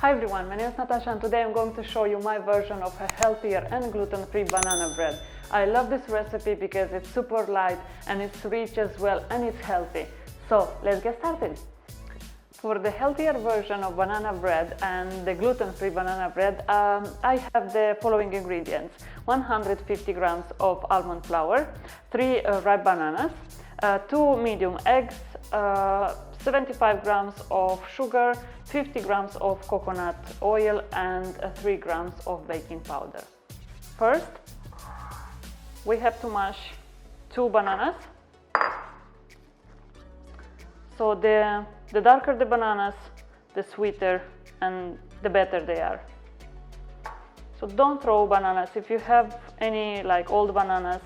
Hi everyone, my name is Natasha and today I'm going to show you my version of a healthier and gluten-free banana bread. I love this recipe because it's super light and it's rich as well and it's healthy. So let's get started. For the healthier version of banana bread and the gluten-free banana bread, I have the following ingredients: 150 grams of almond flour, 3 ripe bananas, 2 medium eggs, 75 grams of sugar, 50 grams of coconut oil and 3 grams of baking powder. First, we have to mash 2 bananas. So the darker the bananas, the sweeter and the better they are. So don't throw bananas. If you have any like old bananas,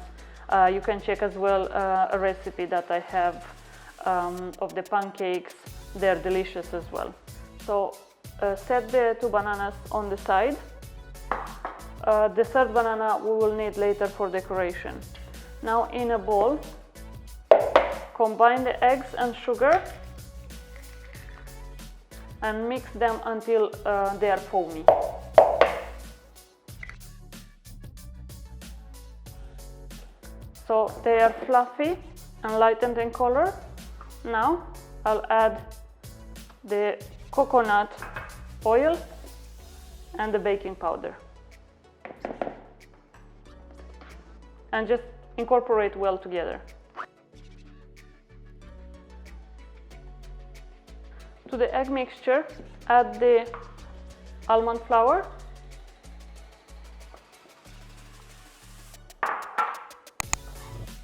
you can check as well a recipe that I have of the pancakes. They're delicious as well. So set the 2 bananas on the side. The third banana we will need later for decoration. Now in a bowl, combine the eggs and sugar and mix them until they are foamy. So they are fluffy and lightened in color. Now I'll add the coconut oil and the baking powder and just incorporate well together. To the egg mixture, add the almond flour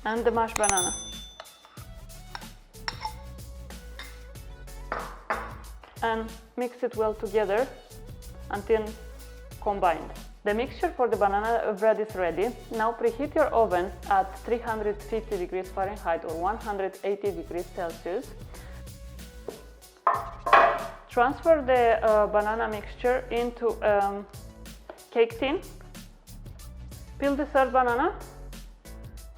and the mashed banana. And mix it well together until combined. The mixture for the banana bread is ready. Now preheat your oven at 350 degrees Fahrenheit or 180 degrees Celsius. Transfer the banana mixture into a cake tin. Peel the third banana,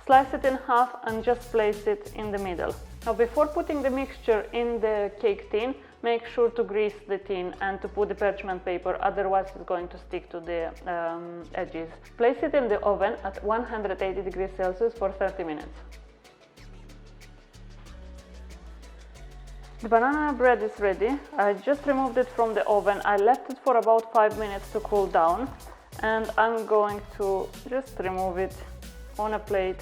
slice it in half and just place it in the middle. Now before putting the mixture in the cake tin, make sure to grease the tin and to put the parchment paper, otherwise it's going to stick to the edges. Place it in the oven at 180 degrees Celsius for 30 minutes. The banana bread is ready. I just removed it from the oven. I left it for about 5 minutes to cool down and I'm going to just remove it on a plate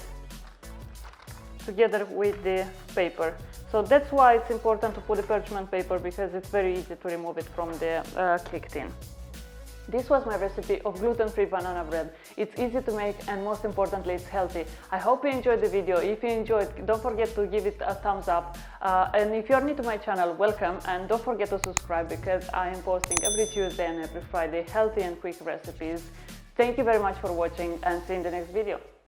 together with the paper. So that's why it's important to put the parchment paper, because it's very easy to remove it from the cake tin. This was my recipe of gluten-free banana bread. It's easy to make and most importantly it's healthy. I hope you enjoyed the video. If you enjoyed, don't forget to give it a thumbs up. And if you're new to my channel, welcome, and don't forget to subscribe because I am posting every Tuesday and every Friday healthy and quick recipes. Thank you very much for watching and see you in the next video.